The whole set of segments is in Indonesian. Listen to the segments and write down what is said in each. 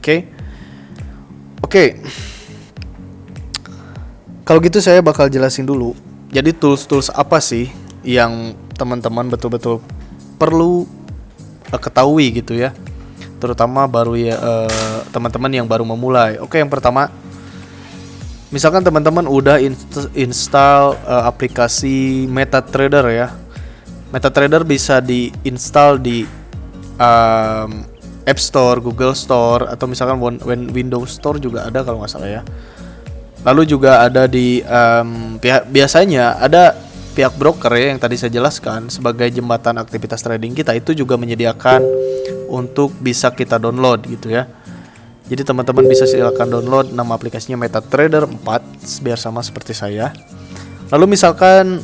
Oke. Oke. Kalau gitu saya bakal jelasin dulu. Jadi tools-tools apa sih yang teman-teman betul-betul perlu ketahui gitu ya. Terutama baru ya teman-teman yang baru memulai. Oke, yang pertama, misalkan teman-teman udah install aplikasi MetaTrader ya. MetaTrader bisa diinstal di App Store, Google Store, atau misalkan Windows Store juga ada kalau nggak salah ya. Lalu juga ada di biasanya ada pihak broker ya yang tadi saya jelaskan sebagai jembatan aktivitas trading kita, itu juga menyediakan untuk bisa kita download gitu ya. Jadi teman-teman bisa silakan download, nama aplikasinya MetaTrader 4 biar sama seperti saya. Lalu misalkan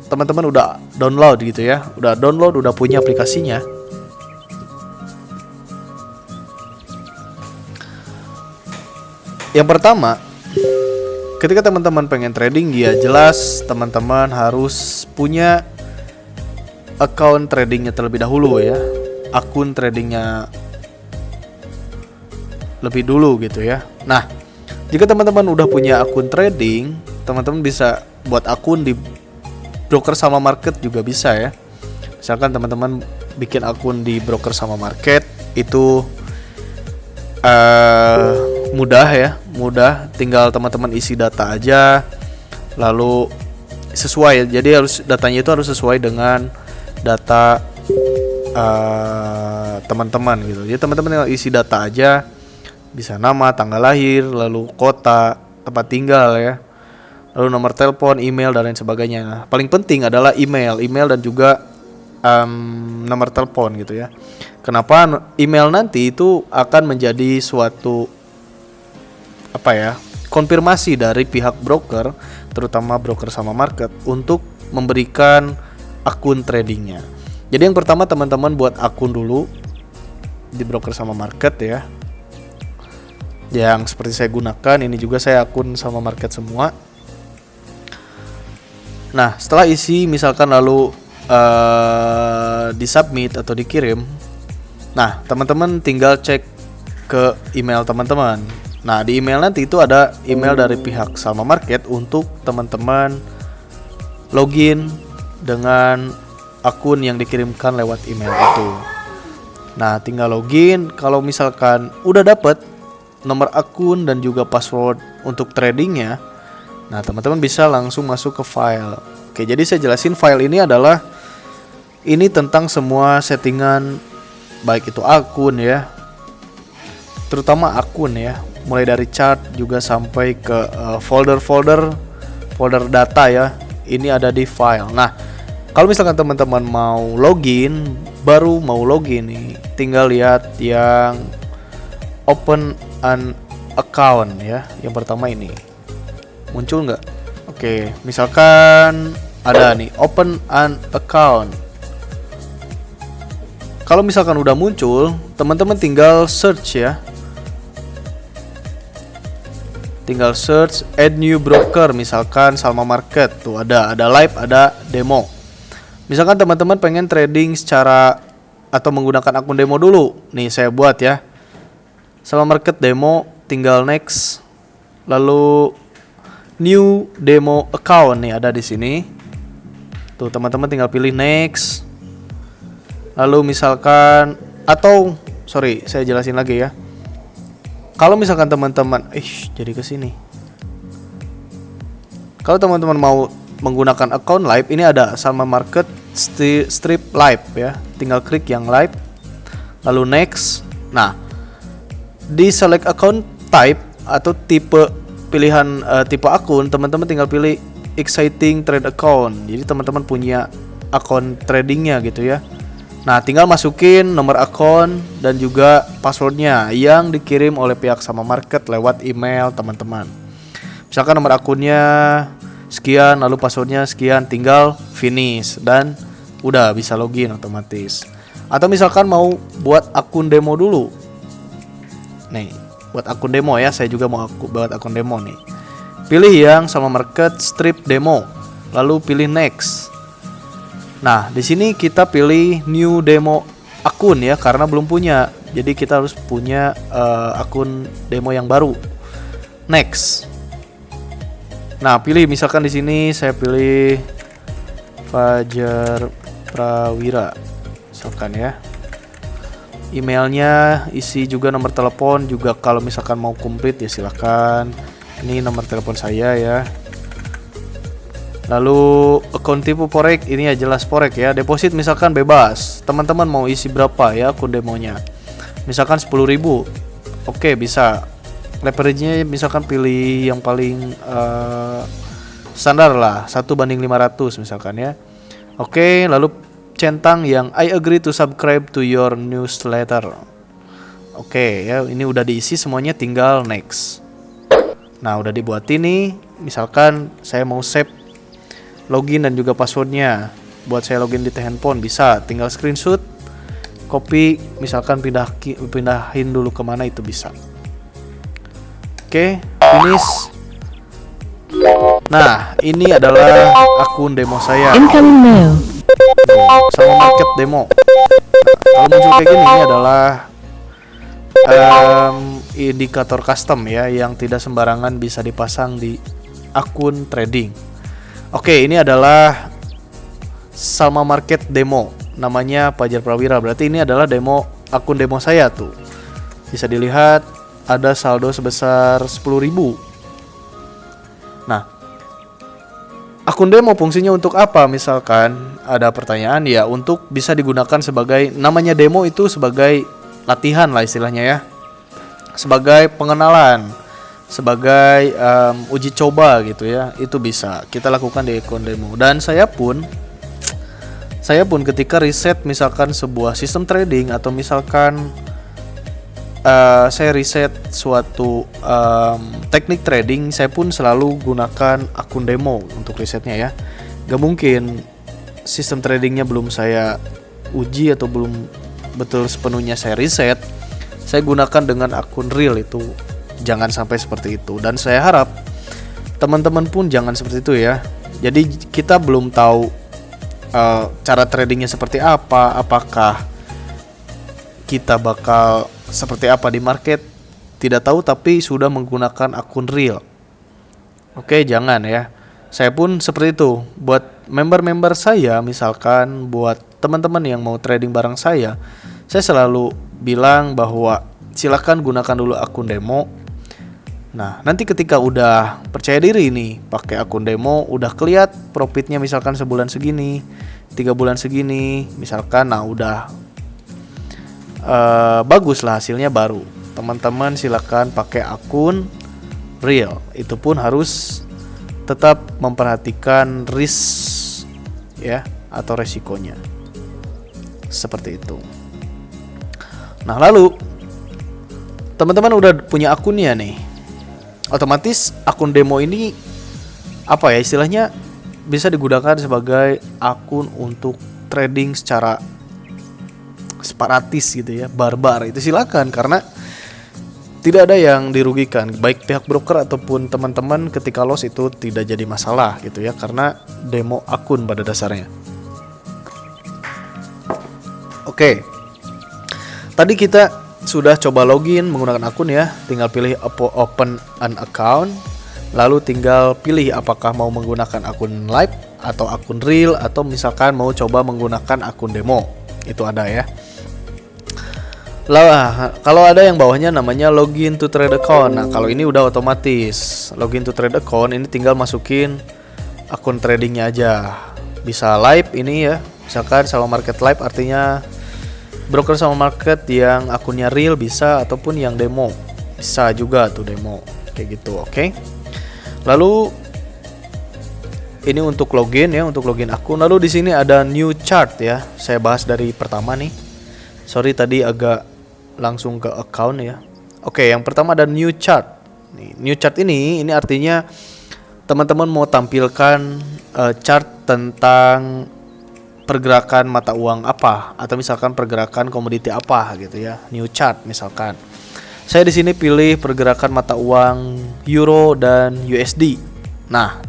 teman-teman udah download gitu ya, udah punya aplikasinya. Yang pertama, ketika teman-teman pengen trading, ya jelas teman-teman harus punya account tradingnya terlebih dahulu ya. Akun tradingnya lebih dulu gitu ya. Nah, jika teman-teman udah punya akun trading, teman-teman bisa buat akun di broker sama market juga bisa ya. Misalkan teman-teman bikin akun di broker sama market, itu mudah, tinggal teman-teman isi data aja, lalu sesuai. Jadi datanya itu harus sesuai dengan data teman-teman gitu. Jadi teman-teman tinggal isi data aja, bisa nama, tanggal lahir, lalu kota, tempat tinggal ya, lalu nomor telepon, email dan lain sebagainya. Nah, paling penting adalah email dan juga nomor telepon gitu ya. Kenapa email nanti itu akan menjadi suatu konfirmasi dari pihak broker, terutama broker sama market, untuk memberikan akun tradingnya. Jadi yang pertama teman-teman buat akun dulu di broker sama market ya. Yang seperti saya gunakan, ini juga saya akun sama market semua. Nah, setelah isi misalkan lalu disubmit atau dikirim, nah teman-teman tinggal cek ke email teman-teman. Nah, di email nanti itu ada email dari pihak Salma Market untuk teman-teman login dengan akun yang dikirimkan lewat email itu. Nah, tinggal login. Kalau misalkan udah dapet nomor akun dan juga password untuk tradingnya, nah teman-teman bisa langsung masuk ke file. Oke, jadi saya jelasin file ini adalah tentang semua settingan, baik itu akun ya, terutama akun ya, mulai dari chart juga sampai ke folder data ya, ini ada di file. Nah, kalau misalkan teman-teman baru mau login nih, tinggal lihat yang open an account ya, yang pertama ini muncul nggak? Oke, misalkan ada nih open an account. Kalau misalkan udah muncul, teman-teman tinggal search ya. Tinggal search add new broker, misalkan Salma Market. Tuh ada live, ada demo. Misalkan teman-teman pengen trading secara atau menggunakan akun demo dulu. Nih saya buat ya. Salma Market demo, tinggal next. Lalu new demo account nih ada di sini. Tuh teman-teman tinggal pilih next. Lalu misalkan saya jelasin lagi ya. Kalau misalkan teman-teman jadi ke sini. Kalau teman-teman mau menggunakan account live, ini ada Salma Market strip live ya. Tinggal klik yang live. Lalu next. Nah, di select account type atau tipe pilihan tipe akun, teman-teman tinggal pilih exciting trade account. Jadi teman-teman punya akun tradingnya gitu ya. Nah, tinggal masukin nomor akun dan juga passwordnya yang dikirim oleh pihak Salma Market lewat email teman-teman. Misalkan nomor akunnya sekian, lalu passwordnya sekian, tinggal finish dan udah bisa login otomatis. Atau misalkan mau buat akun demo dulu. Nih, buat akun demo ya, saya juga mau buat akun demo nih. Pilih yang Salma Market strip demo, lalu pilih next. Nah, di sini kita pilih new demo akun ya, karena belum punya. Jadi kita harus punya akun demo yang baru. Next. Nah, pilih misalkan di sini saya pilih Fajar Prawira misalkan ya. Emailnya isi juga nomor telepon juga, kalau misalkan mau komplit ya silakan. Ini nomor telepon saya ya. Lalu akun tipe Forex ini ya jelas Forex ya. Deposit misalkan bebas. Teman-teman mau isi berapa ya akun demonya? Misalkan 10.000. Oke, bisa. Leverage-nya misalkan pilih yang paling standar lah, 1:500 misalkan ya. Oke, lalu centang yang I agree to subscribe to your newsletter. Oke ya, ini udah diisi semuanya, tinggal next. Nah, udah dibuat ini. Misalkan saya mau save login dan juga passwordnya. Buat saya login di handphone bisa, tinggal screenshot, copy, misalkan pindahin dulu kemana itu bisa. Oke, finish. Nah, ini adalah akun demo saya. Incoming mail. Sama market demo. Kalau muncul kayak gini, ini adalah indikator custom ya, yang tidak sembarangan bisa dipasang di akun trading. Oke, ini adalah Salma Market demo. Namanya Fajar Prawira. Berarti ini adalah demo, akun demo saya tuh. Bisa dilihat ada saldo sebesar 10.000. Nah, akun demo fungsinya untuk apa? Misalkan ada pertanyaan ya, untuk bisa digunakan sebagai, namanya demo itu sebagai latihan lah istilahnya ya, sebagai pengenalan, sebagai uji coba gitu ya. Itu bisa kita lakukan di akun demo. Dan saya pun ketika riset misalkan sebuah sistem trading, atau misalkan saya riset suatu teknik trading, saya pun selalu gunakan akun demo untuk risetnya ya. Gak mungkin sistem tradingnya belum saya uji atau belum betul sepenuhnya saya riset, saya gunakan dengan akun real. Itu jangan sampai seperti itu. Dan saya harap teman-teman pun jangan seperti itu ya. Jadi kita belum tahu cara tradingnya seperti apa, apakah kita bakal seperti apa di market, tidak tahu, tapi sudah menggunakan akun real. Oke, jangan ya. Saya pun seperti itu. Buat member-member saya, misalkan buat teman-teman yang mau trading bareng saya selalu bilang bahwa silakan gunakan dulu akun demo. Nah, nanti ketika udah percaya diri nih pakai akun demo, udah kelihat profitnya misalkan sebulan segini, 3 bulan segini, misalkan, nah udah bagus lah hasilnya, baru teman-teman silakan pakai akun real. Itu pun harus tetap memperhatikan risk ya, atau resikonya seperti itu. Nah, lalu teman-teman udah punya akunnya nih, otomatis akun demo ini apa ya istilahnya, bisa digunakan sebagai akun untuk trading secara separatis gitu ya, barbar. Itu silakan, karena tidak ada yang dirugikan, baik pihak broker ataupun teman-teman. Ketika loss itu tidak jadi masalah gitu ya, karena demo akun pada dasarnya. Oke, tadi kita sudah coba login menggunakan akun ya. Tinggal pilih open an account, lalu tinggal pilih apakah mau menggunakan akun live atau akun real, atau misalkan mau coba menggunakan akun demo. Itu ada ya. Lah, kalau ada yang bawahnya namanya login to trade account. Nah, kalau ini udah otomatis login to trade account, ini tinggal masukin akun tradingnya aja. Bisa live ini ya, misalkan sama market live, artinya broker sama market yang akunnya real bisa, ataupun yang demo bisa juga tuh, demo kayak gitu. Oke. Lalu ini untuk login ya, untuk login akun. Lalu di sini ada new chart ya. Saya bahas dari pertama nih. Sorry tadi agak langsung ke account ya. Oke, yang pertama ada new chart. Nih, new chart ini artinya teman-teman mau tampilkan chart tentang pergerakan mata uang apa, atau misalkan pergerakan komoditi apa gitu ya. New chart misalkan. Saya di sini pilih pergerakan mata uang euro dan USD. Nah,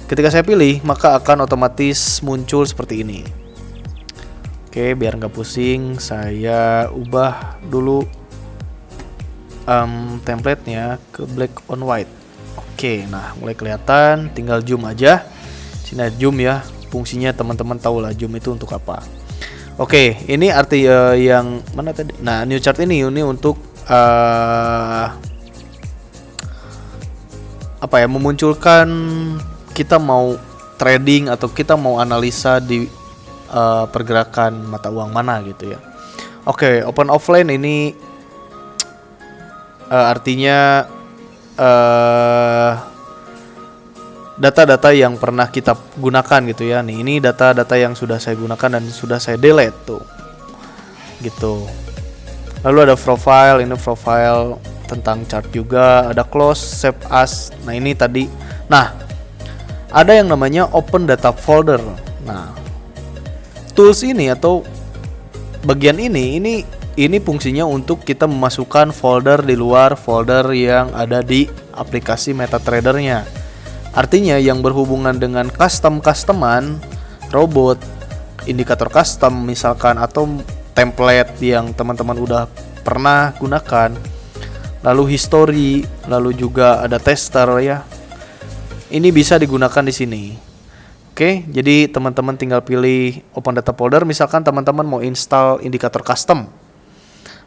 ketika saya pilih, maka akan otomatis muncul seperti ini. Oke, biar nggak pusing, saya ubah dulu template-nya ke black on white. Oke, nah mulai kelihatan, tinggal zoom aja. Sini ada zoom ya, fungsinya teman-teman tahu lah zoom itu untuk apa. Oke, ini arti yang mana tadi? Nah, new chart ini untuk apa ya, memunculkan kita mau trading atau kita mau analisa di pergerakan mata uang mana gitu ya. Oke, open offline ini artinya data-data yang pernah kita gunakan gitu ya. Nih, ini data-data yang sudah saya gunakan dan sudah saya delete tuh. Gitu. Lalu ada profile, ini profile tentang chart juga, ada close, save as. Nah, ini tadi. Nah, ada yang namanya open data folder. Nah, tools ini atau bagian ini fungsinya untuk kita memasukkan folder di luar folder yang ada di aplikasi MetaTrader-nya. Artinya yang berhubungan dengan customan, robot, indikator custom misalkan, atau template yang teman-teman udah pernah gunakan, lalu history, lalu juga ada tester ya. Ini bisa digunakan di sini. Oke, jadi teman-teman tinggal pilih open data folder. Misalkan teman-teman mau install indikator custom,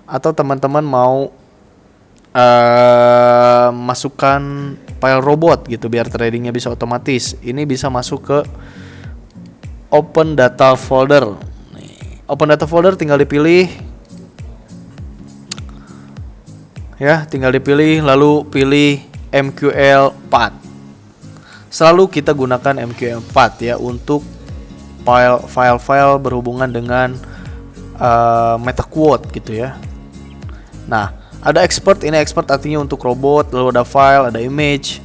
atau teman-teman mau masukkan file robot gitu biar tradingnya bisa otomatis. Ini bisa masuk ke open data folder. Nih, open data folder tinggal dipilih. Ya, tinggal dipilih lalu pilih MQL path. Selalu kita gunakan MQL path ya untuk file-file berhubungan dengan MetaQuote gitu ya. Nah, ada expert, ini expert artinya untuk robot, lalu ada file, ada image,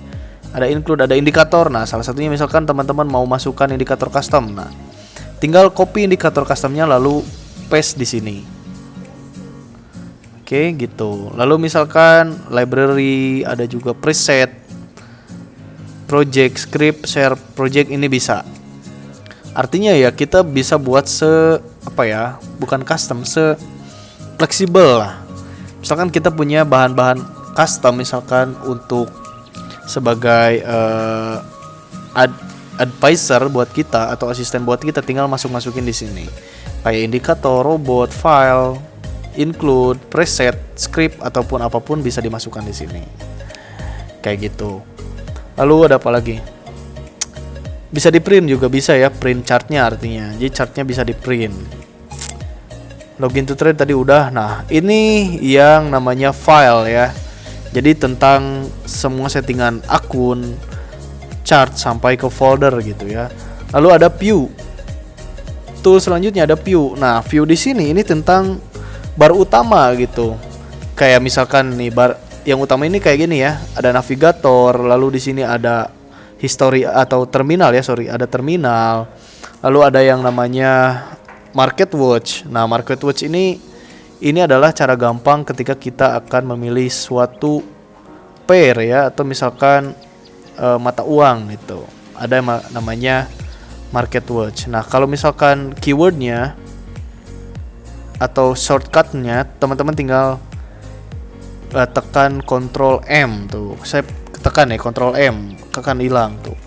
ada include, ada indikator. Nah, salah satunya misalkan teman-teman mau masukkan indikator custom. Nah, tinggal copy indikator customnya lalu paste di sini. Oke, gitu. Lalu misalkan library, ada juga preset, project, script, share project, ini bisa. Artinya ya kita bisa buat bukan custom, fleksibel lah. Misalkan kita punya bahan-bahan custom misalkan untuk sebagai advisor buat kita atau asisten buat kita, tinggal masukin di sini. Kayak indikator, robot, file, include, preset, script ataupun apapun bisa dimasukkan di sini. Kayak gitu. Lalu ada apa lagi? Bisa di print juga bisa ya, print chartnya artinya. Jadi chartnya bisa di print. Login to trade tadi udah. Nah, ini yang namanya file ya. Jadi tentang semua settingan akun, chart sampai ke folder gitu ya. Lalu ada view. Tool selanjutnya ada view. Nah, view di sini ini tentang bar utama gitu. Kayak misalkan nih bar yang utama ini kayak gini ya. Ada navigator, lalu di sini ada history atau terminal ya, ada terminal. Lalu ada yang namanya market watch. Nah, market watch ini adalah cara gampang ketika kita akan memilih suatu pair ya, atau misalkan mata uang gitu. Ada namanya market watch. Nah, kalau misalkan keywordnya atau shortcutnya, teman-teman tinggal tekan Ctrl M tuh. Saya tekan ya Ctrl M, tekan hilang tuh.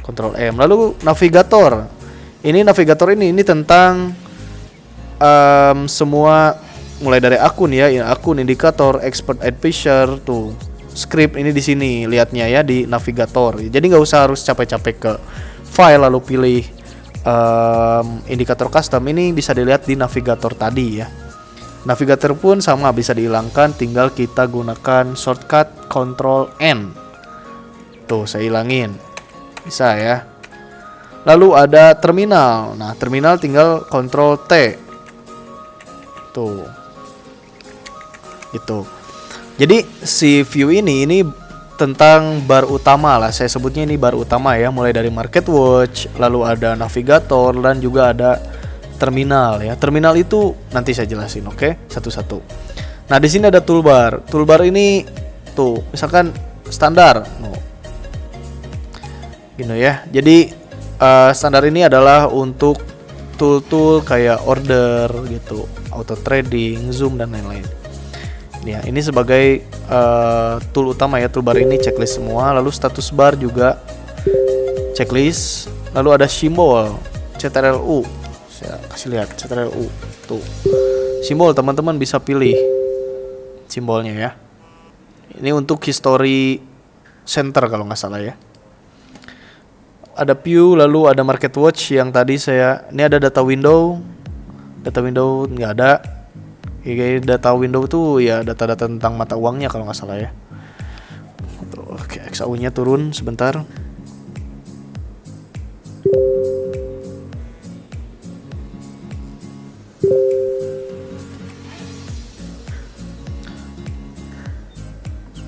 Ctrl M. Lalu navigator. Ini navigator ini tentang semua mulai dari akun ya, akun, indikator, expert advisor tuh. Script ini di sini lihatnya ya di navigator. Jadi nggak usah harus capek-capek ke file lalu pilih indikator custom. Ini bisa dilihat di navigator tadi ya. Navigator pun sama bisa dihilangkan, tinggal kita gunakan shortcut Ctrl N. Tuh, saya hilangin. Bisa ya. Lalu ada terminal. Nah, terminal tinggal Ctrl T. Tuh. Gitu. Jadi si view ini tentang bar utama lah. Saya sebutnya ini bar utama ya, mulai dari market watch, lalu ada navigator dan juga ada terminal ya. Terminal itu nanti saya jelasin, oke? Satu-satu. Nah, di sini ada toolbar. Toolbar ini tuh, misalkan standar. Gini ya. Jadi standar ini adalah untuk tool-tool kayak order gitu, auto trading, zoom dan lain-lain. Ya, ini sebagai tool utama ya, toolbar ini checklist semua. Lalu status bar juga checklist. Lalu ada simbol CTRL-U. Saya kasih lihat CTRL-U tuh. Simbol teman-teman bisa pilih simbolnya ya. Ini untuk history center kalau nggak salah ya. Ada view, lalu ada market watch yang tadi ini ada data window. Data window nggak ada. Data window tuh ya data-data tentang mata uangnya kalau nggak salah ya. Oke, XAU-nya turun sebentar.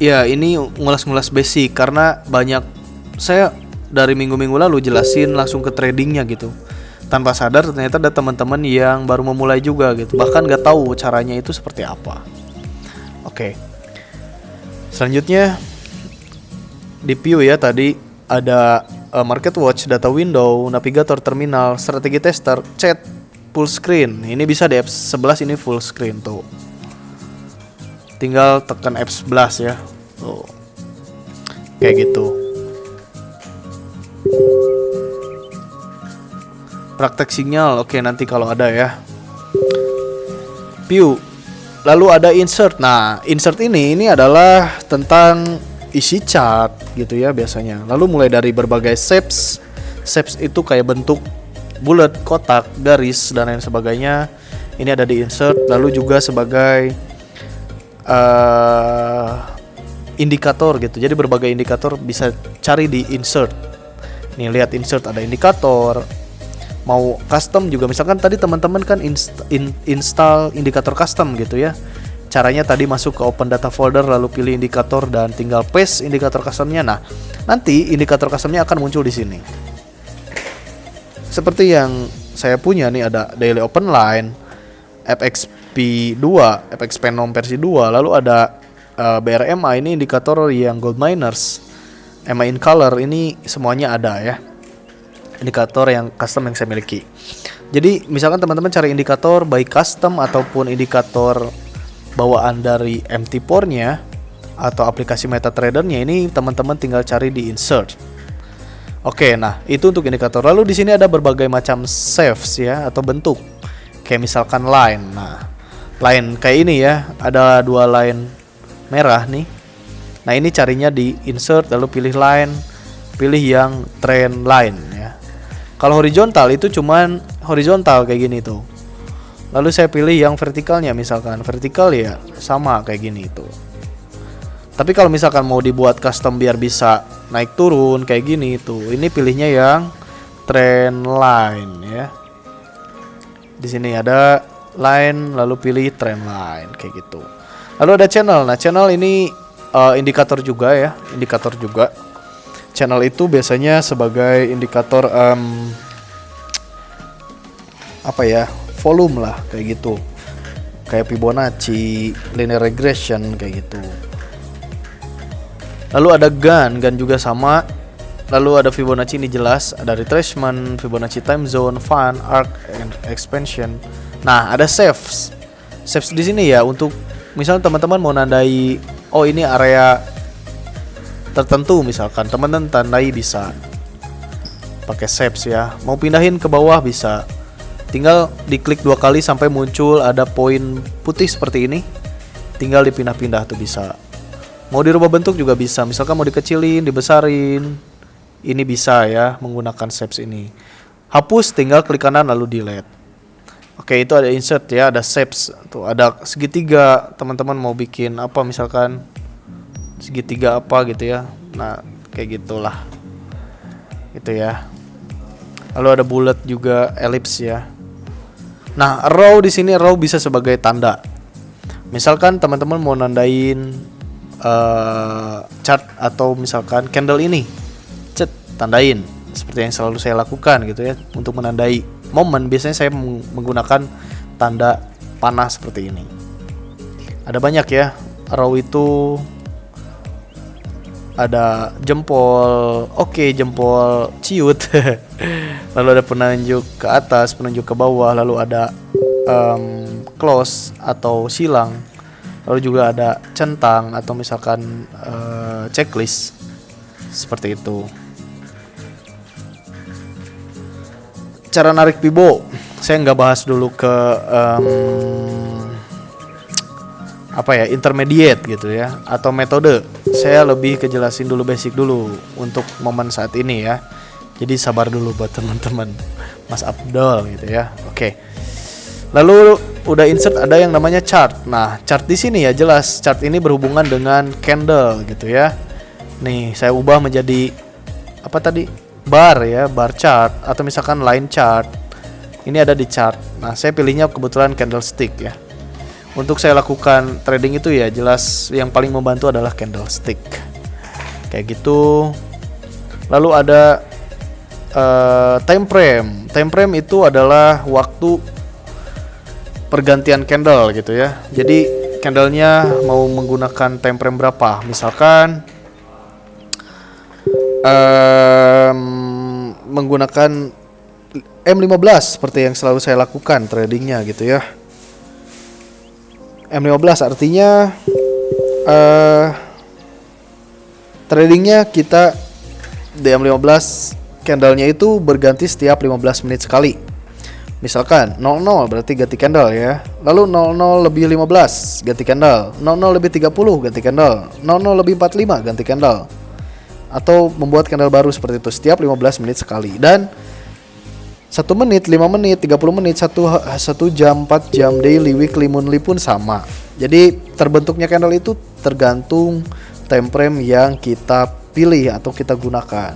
Ya, ini ngulas-ngulas basic karena banyak saya dari minggu-minggu lalu jelasin langsung ke tradingnya gitu. Tanpa sadar ternyata ada teman-teman yang baru memulai juga gitu, bahkan nggak tahu caranya itu seperti apa. Oke. Selanjutnya di view ya, tadi ada market watch, data window, navigator, terminal, strategi tester, chat, full screen. Ini bisa di F11 ini full screen tuh. Tinggal tekan F11 ya. Tuh. Kayak gitu. Praktek sinyal, oke nanti kalau ada ya. View. Lalu ada insert. Nah, insert ini adalah tentang isi chart gitu ya biasanya. Lalu mulai dari berbagai shapes. Shapes itu kayak bentuk bulat, kotak, garis dan lain sebagainya. Ini ada di insert. Lalu juga sebagai indikator gitu. Jadi berbagai indikator bisa cari di insert. Nih lihat insert ada indikator. Mau custom juga, misalkan tadi teman-teman kan install indikator custom gitu ya. Caranya tadi masuk ke open data folder lalu pilih indikator dan tinggal paste indikator customnya. Nah, nanti indikator customnya akan muncul di sini. Seperti yang saya punya nih, ada daily open line, FXP2, FX Phenom versi 2, lalu ada BRMA ini indikator yang gold miners, MA in color ini semuanya ada ya. Indikator yang custom yang saya miliki. Jadi misalkan teman-teman cari indikator baik custom ataupun indikator bawaan dari MT4-nya atau aplikasi MetaTrader-nya, ini teman-teman tinggal cari di insert. Oke, nah itu untuk indikator. Lalu di sini ada berbagai macam shapes ya atau bentuk. Kayak misalkan line. Nah, line kayak ini ya, ada 2 line merah nih. Nah, ini carinya di insert lalu pilih line, pilih yang trend line ya. Kalau horizontal itu cuman horizontal kayak gini tuh. Lalu saya pilih yang vertikalnya, misalkan vertikal ya sama kayak gini tuh. Tapi kalau misalkan mau dibuat custom biar bisa naik turun kayak gini tuh, ini pilihnya yang trend line ya. Di sini ada line lalu pilih trend line kayak gitu. Lalu ada channel. Nah, channel ini indikator juga ya, indikator juga. Channel itu biasanya sebagai indikator volume lah kayak gitu. Kayak Fibonacci, linear regression kayak gitu. Lalu ada gun juga sama. Lalu ada Fibonacci ini jelas, ada retracement, Fibonacci time zone, fan, arc, and expansion. Nah, ada shapes. Shapes di sini ya untuk misalnya teman-teman mau nandai ini area tertentu, misalkan teman-teman tandai bisa pakai shapes ya. Mau pindahin ke bawah bisa. Tinggal diklik 2 kali sampai muncul ada poin putih seperti ini. Tinggal dipindah-pindah tuh bisa. Mau dirubah bentuk juga bisa. Misalkan mau dikecilin, dibesarin. Ini bisa ya menggunakan shapes ini. Hapus tinggal klik kanan lalu delete. Oke, itu ada insert ya, ada shapes. Tuh ada segitiga. Teman-teman mau bikin apa misalkan segitiga apa gitu ya. Nah, kayak gitulah. Gitu ya. Lalu ada bullet juga, ellipse ya. Nah, row di sini row bisa sebagai tanda. Misalkan teman-teman mau nandain chart atau misalkan candle ini, tandain seperti yang selalu saya lakukan gitu ya. Untuk menandai momen biasanya saya menggunakan tanda panah seperti ini. Ada banyak ya row itu. ada jempol, oke, jempol ciut. Lalu ada penunjuk ke atas, penunjuk ke bawah, lalu ada close atau silang. Lalu juga ada centang atau misalkan checklist seperti itu. Cara narik pibo, saya nggak bahas dulu ke intermediate gitu ya, atau metode. Saya lebih kejelasin dulu basic dulu untuk momen saat ini ya. Jadi sabar dulu buat teman-teman, Mas Abdul gitu ya. Oke. Lalu udah insert ada yang namanya chart. Nah, chart di sini ya jelas chart ini berhubungan dengan candle gitu ya. Nih, saya ubah menjadi apa tadi? Bar ya, bar chart atau misalkan line chart. Ini ada di chart. Nah, saya pilihnya kebetulan candlestick ya. Untuk saya lakukan trading itu ya jelas yang paling membantu adalah candlestick. Kayak gitu. Lalu ada time frame. Time frame itu adalah waktu pergantian candle gitu ya. Jadi candlenya mau menggunakan time frame berapa? Misalkan menggunakan M15 seperti yang selalu saya lakukan tradingnya gitu ya. M15 artinya tradingnya kita di M15 candlenya itu berganti setiap 15 menit sekali. Misalkan 00 berarti ganti candle ya. Lalu 00 lebih 15 ganti candle, 00 lebih 30 ganti candle, 00 lebih 45 ganti candle. Atau membuat candle baru seperti itu setiap 15 menit sekali. Dan 1 menit, 5 menit, 30 menit, 1 jam, 4 jam, daily, weekly, monthly pun sama. Jadi terbentuknya candle itu tergantung time frame yang kita pilih atau kita gunakan.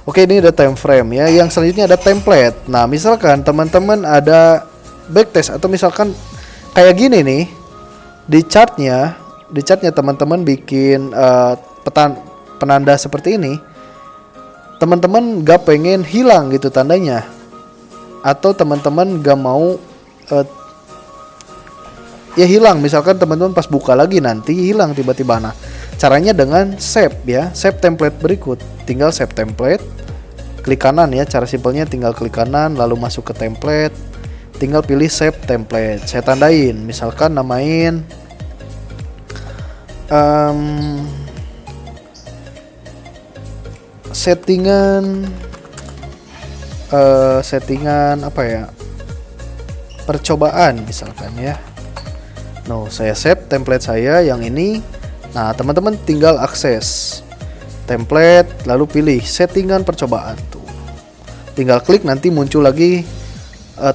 Oke, ini ada time frame ya. Yang selanjutnya ada template. Nah, misalkan teman-teman ada backtest atau misalkan kayak gini nih. Di chartnya teman-teman bikin penanda seperti ini. Teman-teman gak pengen hilang gitu tandanya, atau teman-teman gak mau ya hilang, misalkan teman-teman pas buka lagi nanti hilang tiba-tiba. Nah, caranya dengan save ya, save template berikut. Tinggal save template, klik kanan ya, cara simpelnya tinggal klik kanan lalu masuk ke template, tinggal pilih save template. Saya tandain, misalkan namain settingan apa ya, percobaan misalkan ya. Saya save template saya yang ini. Nah, teman-teman tinggal akses template lalu pilih settingan percobaan tuh. Tinggal klik, nanti muncul lagi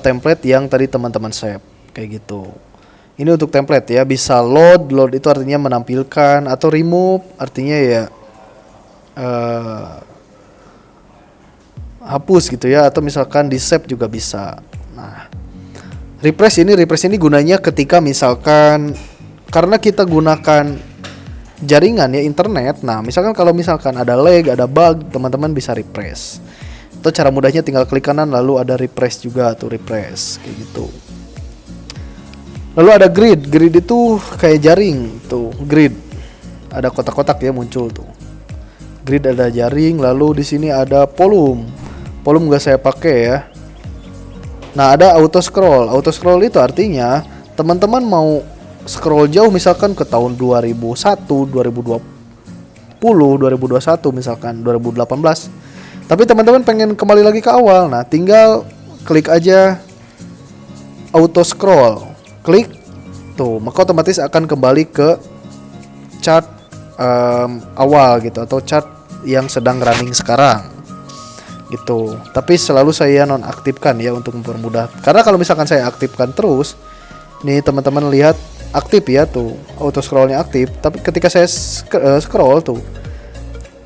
template yang tadi teman-teman save kayak gitu. Ini untuk template ya. Bisa load itu artinya menampilkan, atau remove artinya ya hapus gitu ya, atau misalkan di save juga bisa. Nah, refresh ini gunanya ketika misalkan karena kita gunakan jaringan ya, internet. Nah, misalkan kalau misalkan ada lag, ada bug, teman-teman bisa refresh. Atau cara mudahnya tinggal klik kanan lalu ada refresh juga tuh, refresh kayak gitu. Lalu ada grid itu kayak jaring tuh, grid. Ada kotak-kotak ya muncul tuh. Grid ada jaring, lalu di sini ada volume gak saya pakai ya. Nah, ada auto scroll itu artinya teman-teman mau scroll jauh misalkan ke tahun 2001, 2020, 2021 misalkan 2018. Tapi teman-teman pengen kembali lagi ke awal. Nah, tinggal klik aja auto scroll. Klik tuh, maka otomatis akan kembali ke chart awal gitu, atau chart yang sedang running sekarang gitu. Tapi selalu saya nonaktifkan ya untuk mempermudah. Karena kalau misalkan saya aktifkan terus, nih teman-teman lihat aktif ya tuh, auto scrollnya aktif. Tapi ketika saya scroll tuh,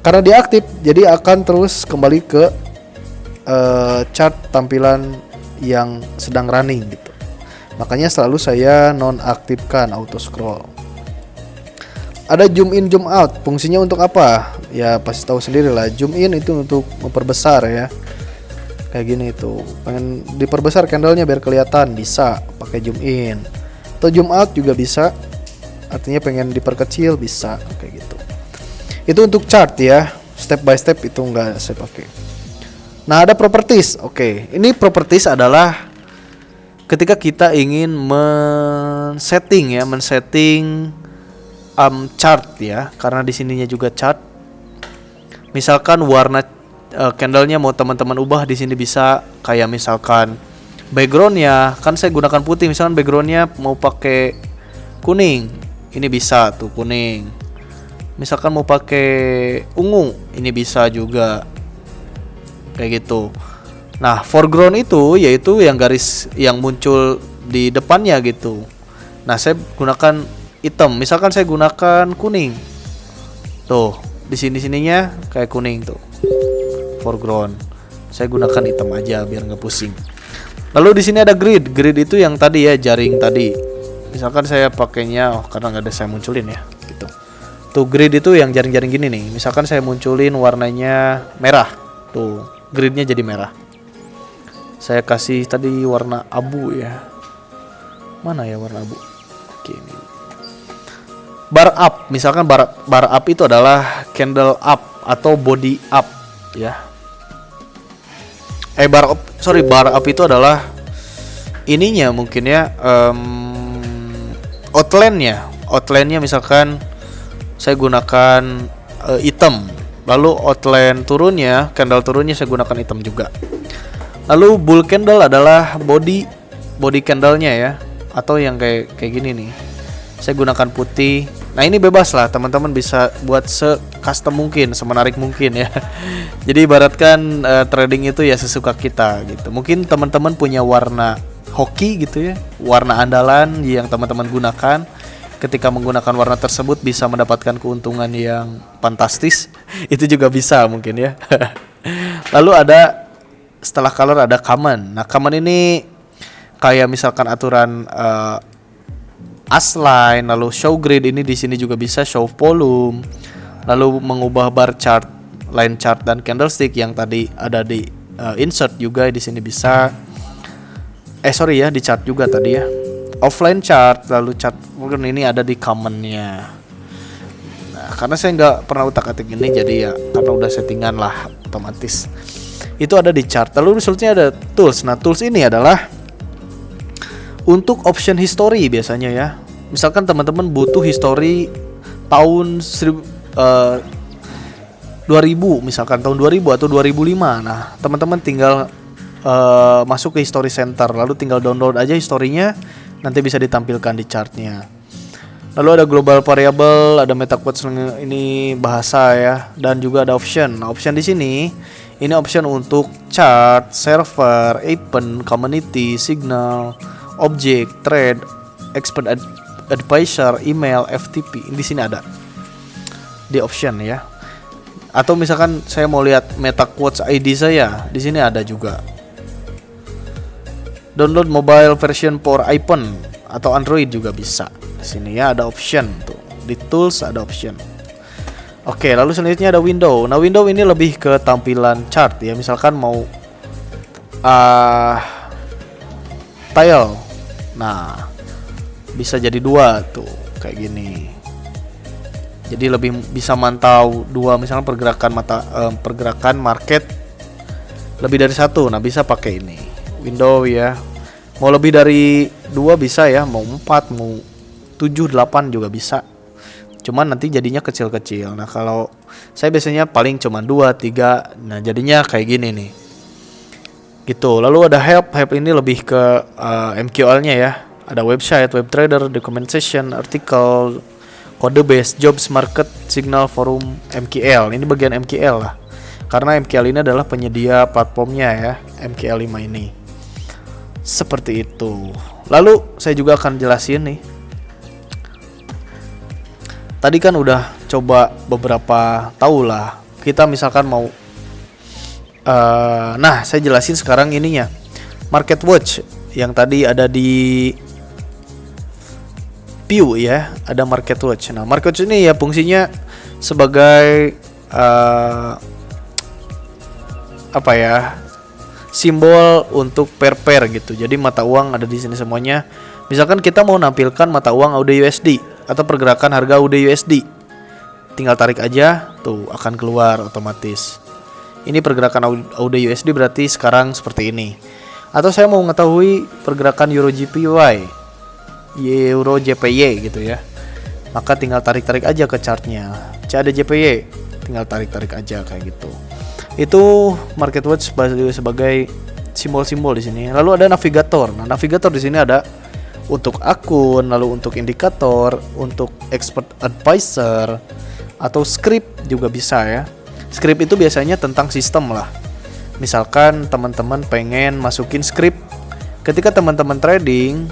karena dia aktif, jadi akan terus kembali ke chart tampilan yang sedang running gitu. Makanya selalu saya nonaktifkan auto scroll. Ada zoom in, zoom out. Fungsinya untuk apa? Ya pasti tahu sendiri lah. Zoom in itu untuk memperbesar ya. Kayak gini tuh. Pengen diperbesar candlenya biar kelihatan, bisa pakai zoom in. Atau zoom out juga bisa. Artinya pengen diperkecil bisa kayak gitu. Itu untuk chart ya, step by step itu enggak saya pakai. Nah, ada properties. Oke, ini properties adalah ketika kita ingin men-setting chart ya, karena di sininya juga chart. Misalkan warna candlenya mau teman-teman ubah, di sini bisa kayak misalkan backgroundnya kan saya gunakan putih, misalkan backgroundnya mau pakai kuning, ini bisa tuh kuning. Misalkan mau pakai ungu, ini bisa juga kayak gitu. Nah, foreground itu yaitu yang garis yang muncul di depannya gitu. Nah, saya gunakan hitam. Misalkan saya gunakan kuning. Tuh, di sininya kayak kuning tuh. Foreground. Saya gunakan hitam aja biar nggak pusing. Lalu di sini ada grid. Grid itu yang tadi ya, jaring tadi. Misalkan saya pakainya karena nggak ada saya munculin ya, gitu. Tuh, grid itu yang jaring-jaring gini nih. Misalkan saya munculin warnanya merah. Tuh, gridnya jadi merah. Saya kasih tadi warna abu ya. Mana ya warna abu? Oke, ini. Bar up, misalkan bar up itu adalah candle up atau body up ya. Bar up itu adalah ininya mungkin ya, outline-nya misalkan saya gunakan hitam. Lalu outline turunnya, candle turunnya saya gunakan hitam juga. Lalu bull candle adalah body candlenya ya, atau yang kayak gini nih. Saya gunakan putih. Nah, ini bebas lah, teman-teman bisa buat se-custom mungkin, semenarik mungkin ya. Jadi ibaratkan trading itu ya sesuka kita gitu. Mungkin teman-teman punya warna hoki gitu ya, warna andalan yang teman-teman gunakan. Ketika menggunakan warna tersebut bisa mendapatkan keuntungan yang fantastis. Itu juga bisa mungkin ya. Lalu ada setelah color ada common. Nah, common ini kayak misalkan aturan asline, lalu show grid, ini di sini juga bisa show volume. Lalu mengubah bar chart, line chart dan candlestick yang tadi ada di insert juga di sini bisa. Di chart juga tadi ya. Offline chart, lalu chart mungkin ini ada di common-nya. Nah, karena saya nggak pernah utak-atik ini, jadi ya karena udah settingan lah otomatis. Itu ada di chart. Lalu resultnya ada tools. Nah, tools ini adalah untuk option history biasanya ya. Misalkan teman-teman butuh history tahun 2000, misalkan tahun 2000 atau 2005. Nah, teman-teman tinggal masuk ke history center, lalu tinggal download aja historinya. Nanti bisa ditampilkan di chartnya. Lalu ada global variable, ada meta quotes, ini bahasa ya, dan juga ada option. Nah, option di sini ini option untuk chart, server, event, community, signal, object, trade, expert advisor, email, FTP. Di sini ada di option ya. Atau misalkan saya mau lihat meta quotes ID saya, di sini ada juga. Download mobile version for iPhone atau Android juga bisa. Di sini ya ada option tuh. Di tools ada option. Oke, lalu selanjutnya ada window. Nah, window ini lebih ke tampilan chart ya. Misalkan mau tile. Nah, bisa jadi dua tuh kayak gini. Jadi lebih bisa mantau dua, misalnya pergerakan market lebih dari satu. Nah, bisa pakai ini. Window ya. Mau lebih dari 2 bisa ya, mau 4, mau 7, 8 juga bisa. Cuman nanti jadinya kecil-kecil. Nah, kalau saya biasanya paling cuma 2, 3. Nah, jadinya kayak gini nih. Gitu. Lalu ada help ini lebih ke MQL-nya ya. Ada website, web trader, documentation, artikel, kode base, jobs, market, signal, forum, MQL. Ini bagian MQL lah. Karena MQL ini adalah penyedia platformnya ya, MQL 5 ini. Seperti itu. Lalu saya juga akan jelasin nih. Tadi kan udah coba beberapa tahu lah. Kita misalkan mau nah, saya jelasin sekarang ininya. Market Watch yang tadi ada di View ya, ada Market Watch. Nah, Market Watch ini ya fungsinya sebagai apa ya, simbol untuk pair gitu. Jadi mata uang ada di sini semuanya. Misalkan kita mau nampilkan mata uang AUD USD atau pergerakan harga AUD USD. tinggal tarik aja, tuh akan keluar otomatis. Ini pergerakan AUD USD berarti sekarang seperti ini. Atau saya mau mengetahui pergerakan Euro JPY, Euro JPY gitu ya. Maka tinggal tarik-tarik aja ke chartnya. CAD JPY, tinggal tarik-tarik aja kayak gitu. Itu market watch sebagai simbol-simbol di sini. Lalu ada navigator. Nah, navigator di sini ada untuk akun, lalu untuk indikator, untuk expert advisor, atau script juga bisa ya. Script itu biasanya tentang sistem lah. Misalkan teman-teman pengen masukin script ketika teman-teman trading,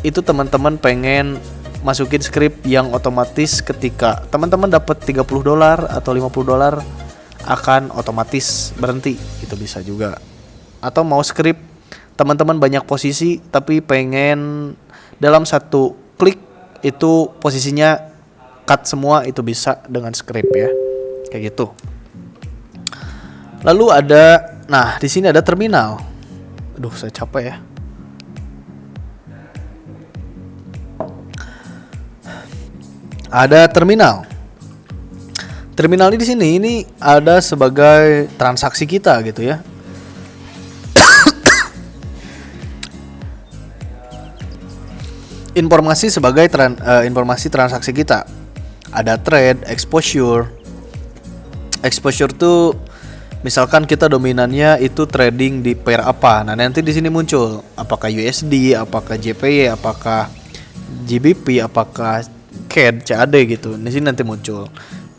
itu teman-teman pengen masukin script yang otomatis ketika teman-teman dapat $30 atau $50 akan otomatis berhenti, itu bisa juga. Atau mau script teman-teman banyak posisi tapi pengen dalam satu klik itu posisinya cut semua, itu bisa dengan script ya. Kayak gitu. Lalu ada, nah di sini ada terminal. Aduh, saya capek ya. Ada terminal. Terminal ini di sini ini ada sebagai transaksi kita gitu ya. Informasi sebagai informasi transaksi kita. Ada trade, exposure. Exposure tuh misalkan kita dominannya itu trading di pair apa. Nah, nanti di sini muncul apakah USD, apakah JPY, apakah GBP, apakah CAD gitu. Di sini nanti muncul.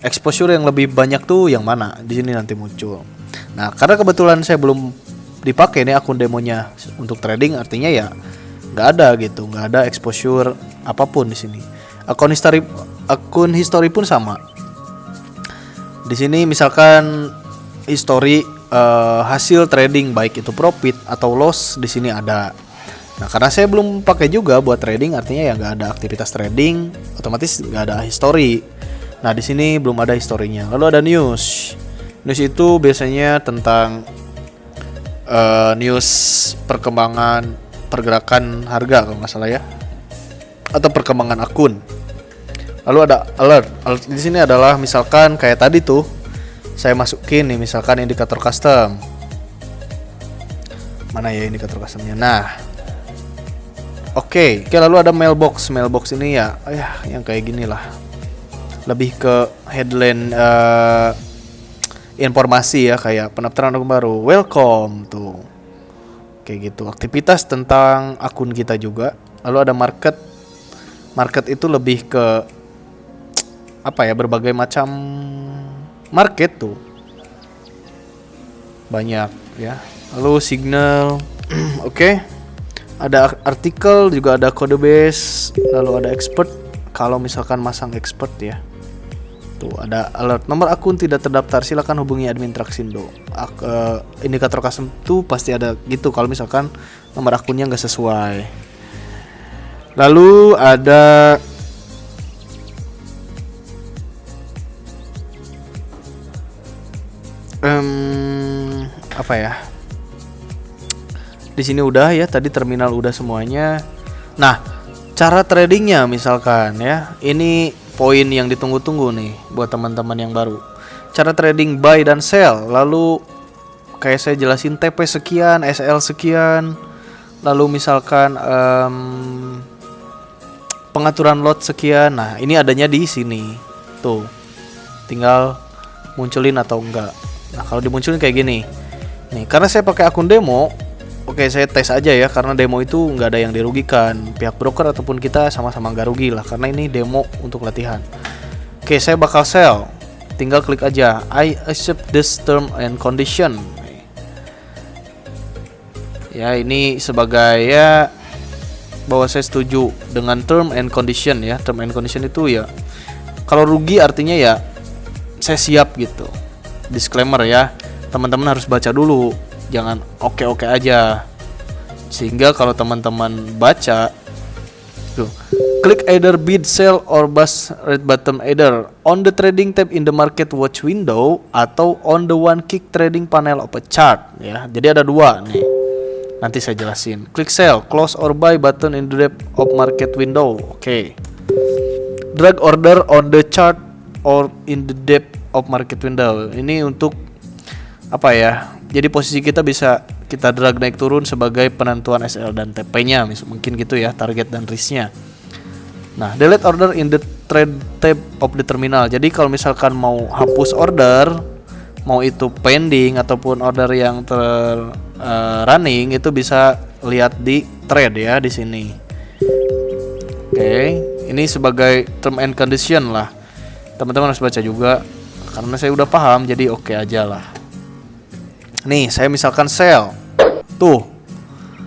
Exposure yang lebih banyak tuh yang mana? Di sini nanti muncul. Nah, karena kebetulan saya belum dipakai nih akun demonya untuk trading, artinya ya nggak ada gitu, nggak ada exposure apapun di sini. Akun history pun sama. Di sini misalkan history hasil trading baik itu profit atau loss di sini ada. Nah, karena saya belum pakai juga buat trading, artinya ya nggak ada aktivitas trading, otomatis nggak ada history. Nah, di sini belum ada historinya. Lalu ada news. News itu biasanya tentang news perkembangan pergerakan harga kalau nggak salah ya, atau perkembangan akun. Lalu ada alert. Alert di sini adalah misalkan kayak tadi tuh saya masukin nih misalkan indikator custom. Mana ya indikator customnya? Nah, oke, lalu ada mailbox. Mailbox ini ya yang kayak gini lah. Lebih ke headline informasi ya, kayak pendaftaran akun baru, welcome tuh. Kayak gitu, aktivitas tentang akun kita juga. Lalu ada market. Market itu lebih ke apa ya, berbagai macam market tuh. Banyak ya. Lalu signal. Oke. Ada artikel, juga ada code base, lalu ada expert. Kalau misalkan masang expert ya. Tuh ada alert, nomor akun tidak terdaftar, silakan hubungi admin Traxindo. Indikator custom tuh pasti ada gitu kalau misalkan nomor akunnya nggak sesuai. Lalu ada apa ya? Di sini udah ya, tadi terminal udah semuanya. Nah, cara tradingnya misalkan ya, ini poin yang ditunggu-tunggu nih buat teman-teman yang baru. Cara trading buy dan sell. Lalu kayak saya jelasin TP sekian, SL sekian. Lalu misalkan pengaturan lot sekian. Nah, ini adanya di sini. Tuh. Tinggal munculin atau enggak. Nah, kalau dimunculin kayak gini. Nih, karena saya pakai akun demo, oke, saya tes aja ya, karena demo itu nggak ada yang dirugikan. Pihak broker ataupun kita sama-sama nggak rugi lah, karena ini demo untuk latihan. Oke, saya bakal sell. Tinggal klik aja, I accept this term and condition. Ya, ini sebagai ya bahwa saya setuju dengan term and condition ya. Term and condition itu ya, kalau rugi artinya ya saya siap gitu. Disclaimer ya, teman-teman harus baca dulu. Jangan oke-oke aja. Sehingga kalau teman-teman baca tuh, klik either bid, sell, or bus red button either on the trading tab in the market watch window atau on the one kick trading panel of a chart ya. Jadi ada dua nih. Nanti saya jelasin. Klik sell, close or buy button in the depth of market window. Oke. Drag order on the chart or in the depth of market window. Ini untuk apa ya? Jadi posisi kita bisa kita drag naik turun sebagai penentuan SL dan TP-nya, mungkin gitu ya, target dan risk-nya. Nah, delete order in the trade tab of the terminal. Jadi kalau misalkan mau hapus order, mau itu pending ataupun order yang running, itu bisa lihat di trade ya di sini. Oke, ini sebagai term and condition lah. Teman-teman harus baca juga karena saya udah paham, jadi oke aja lah. Nih, saya misalkan sell. Tuh.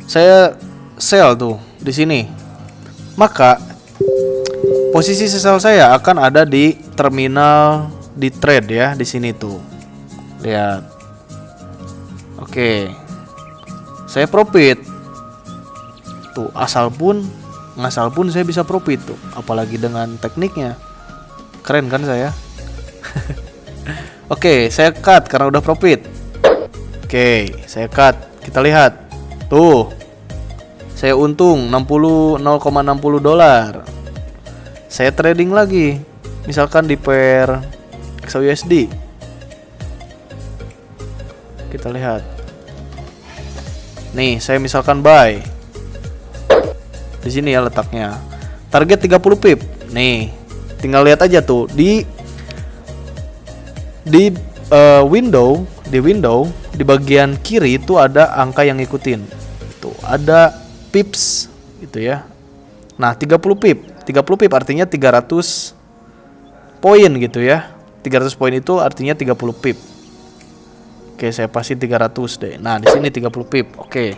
Saya sell tuh di sini. Maka posisi sell saya akan ada di terminal di trade ya, di sini tuh. Lihat. Oke. Saya profit. Tuh, ngasal pun saya bisa profit tuh, apalagi dengan tekniknya. Keren kan saya? Oke, saya cut karena udah profit. Oke, saya cut. Kita lihat. Tuh. Saya untung 0,60 dolar. Saya trading lagi. Misalkan di pair XAUSD. Kita lihat. Nih, saya misalkan buy. Di sini ya letaknya. Target 30 pip. Nih, tinggal lihat aja tuh di window di bagian kiri itu ada angka yang ngikutin. Tuh, ada pips gitu ya. Nah, 30 pip artinya 300 poin gitu ya. 300 poin itu artinya 30 pip. Oke, saya pasti 300 deh. Nah, di sini 30 pip. Oke.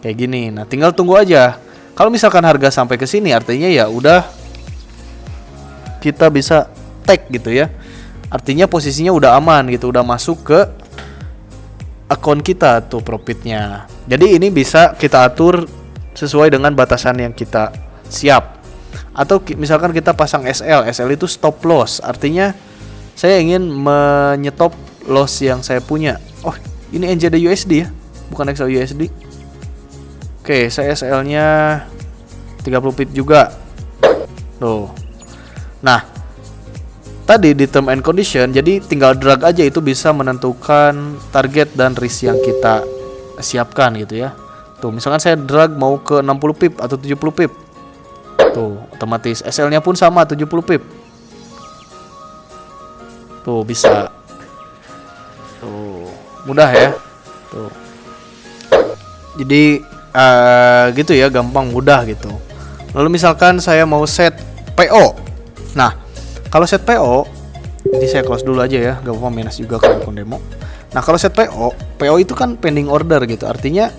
Kayak gini. Nah, tinggal tunggu aja. Kalau misalkan harga sampai ke sini artinya ya udah kita bisa take gitu ya. Artinya posisinya udah aman gitu, udah masuk ke akun kita tuh profitnya. Jadi ini bisa kita atur sesuai dengan batasan yang kita siap. Atau misalkan kita pasang SL itu stop loss. Artinya saya ingin menyetop loss yang saya punya. Oh, ini NZD USD ya, bukan XAUSD. Oke, saya SL-nya 30 pip juga. Tuh. Nah, tadi di term and condition, jadi tinggal drag aja itu bisa menentukan target dan risk yang kita siapkan gitu ya. Tuh, misalkan saya drag mau ke 60 pip atau 70 pip. Tuh, otomatis SL-nya pun sama 70 pip. Tuh, bisa. Tuh, mudah ya. Tuh. Jadi gitu ya, gampang, mudah gitu. Lalu misalkan saya mau set PO. Nah, kalau set PO, ini saya close dulu aja ya, gak apa-apa minus juga kalau akun demo. Nah, kalau set PO itu kan pending order gitu. Artinya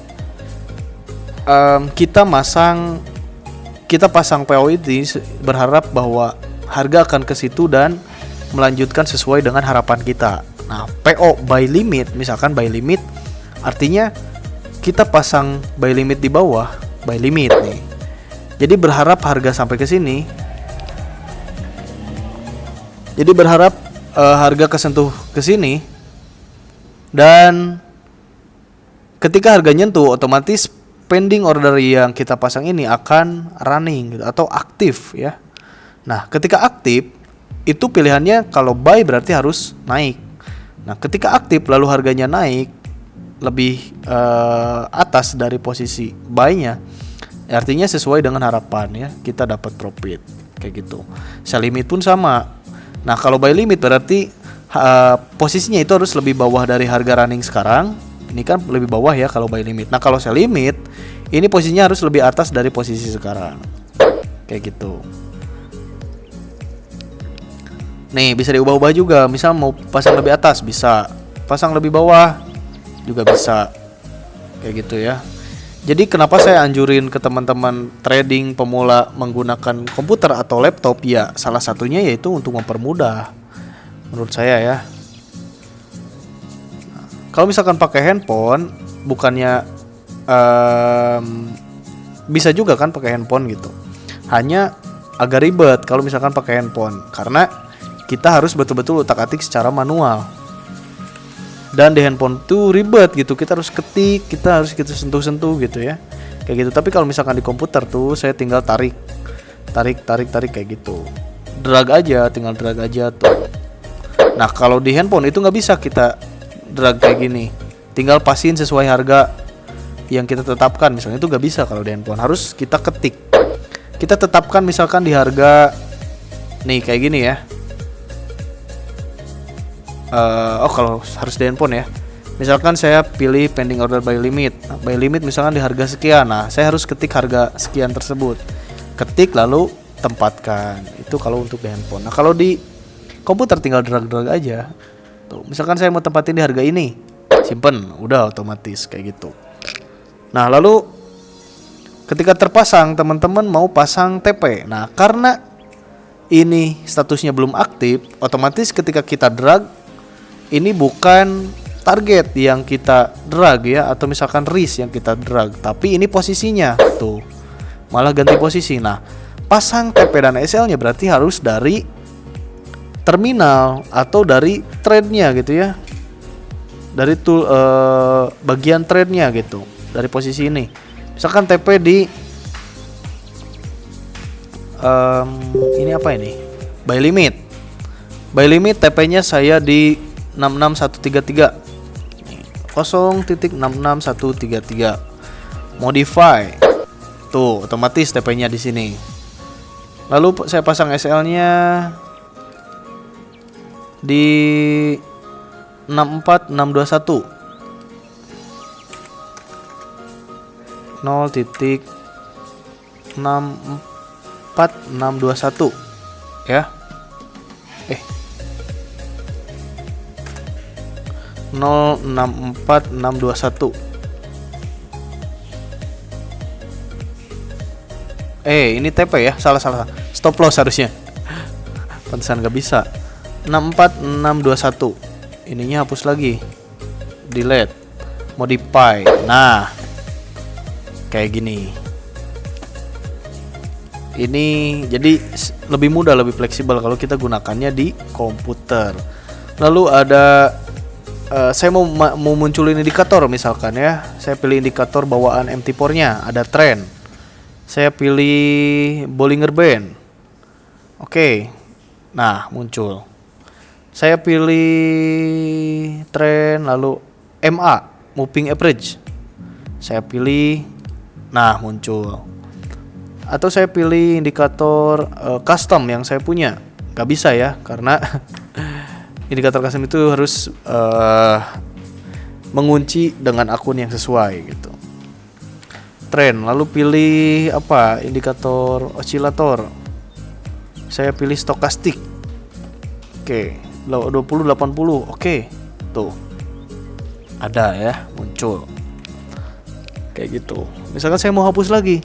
kita pasang PO ini berharap bahwa harga akan ke situ dan melanjutkan sesuai dengan harapan kita. Nah, PO buy limit, misalkan buy limit artinya kita pasang buy limit di bawah, buy limit nih. Jadi berharap harga sampai ke sini. Jadi berharap harga kesentuh ke sini, dan ketika harga nyentuh otomatis pending order yang kita pasang ini akan running gitu, atau aktif ya. Nah, ketika aktif itu pilihannya kalau buy berarti harus naik. Nah, ketika aktif lalu harganya naik lebih atas dari posisi buy-nya, artinya sesuai dengan harapan ya, kita dapat profit kayak gitu. Sell limit pun sama. Nah, kalau buy limit berarti posisinya itu harus lebih bawah dari harga running sekarang. Ini kan lebih bawah ya kalau buy limit. Nah, kalau sell limit ini posisinya harus lebih atas dari posisi sekarang. Kayak gitu. Nih, bisa diubah-ubah juga. Misal mau pasang lebih atas bisa, pasang lebih bawah juga bisa. Kayak gitu ya. Jadi kenapa saya anjurin ke teman-teman trading pemula menggunakan komputer atau laptop? Ya, salah satunya yaitu untuk mempermudah menurut saya ya. Kalau misalkan pakai handphone, bukannya bisa juga kan pakai handphone gitu. Hanya agak ribet kalau misalkan pakai handphone, karena kita harus betul-betul utak-atik secara manual. Dan di handphone tuh ribet gitu, kita harus ketik, kita harus gitu sentuh-sentuh gitu ya, kayak gitu. Tapi kalau misalkan di komputer tuh saya tinggal tarik kayak gitu. drag aja, tinggal drag aja tuh. Nah kalau di handphone itu nggak bisa kita drag kayak gini, tinggal pasin sesuai harga yang kita tetapkan. Misalnya itu nggak bisa kalau di handphone, harus kita ketik. Kita tetapkan misalkan di harga nih kayak gini ya. Kalau harus di handphone ya, misalkan saya pilih pending order by limit. Nah, by limit misalkan di harga sekian. Nah saya harus ketik harga sekian tersebut, ketik lalu tempatkan. Itu kalau untuk di handphone. Nah kalau di komputer tinggal drag aja tuh. Misalkan saya mau tempatin di harga ini, simpen, udah otomatis kayak gitu. Nah lalu ketika terpasang, teman-teman mau pasang TP. Nah karena ini statusnya belum aktif, otomatis ketika kita drag, ini bukan target yang kita drag ya, atau misalkan wrist yang kita drag, tapi ini posisinya tuh, malah ganti posisi. Nah pasang TP dan SL nya berarti harus dari terminal atau dari threadnya gitu ya, dari tool bagian threadnya gitu, dari posisi ini. Misalkan TP di ini apa ini, by limit. By limit TP-nya saya di 66133 0.66133. Modify tuh, otomatis TP-nya di sini. Lalu saya pasang SL-nya di 64621 0.64621 ya. 064621. Ini TP ya, salah. Stop loss harusnya. Pantesan gak bisa. 64621. Ininya hapus lagi. Delete. Modify. Nah, kayak gini. Ini jadi lebih mudah, lebih fleksibel kalau kita gunakannya di komputer. Lalu ada saya mau munculin indikator misalkan ya. Saya pilih indikator bawaan MT4-nya, ada trend. Saya pilih Bollinger Band. Oke. Nah, muncul. Saya pilih trend, lalu MA, Moving Average. Saya pilih, nah muncul. Atau saya pilih indikator custom yang saya punya. Gak bisa ya, karena indikator custom itu harus mengunci dengan akun yang sesuai gitu. Trend, lalu pilih apa? Indikator osilator. Saya pilih stokastik. Oke, 2080. Oke. Tuh. Ada ya, muncul. Kayak gitu. Misalkan saya mau hapus lagi,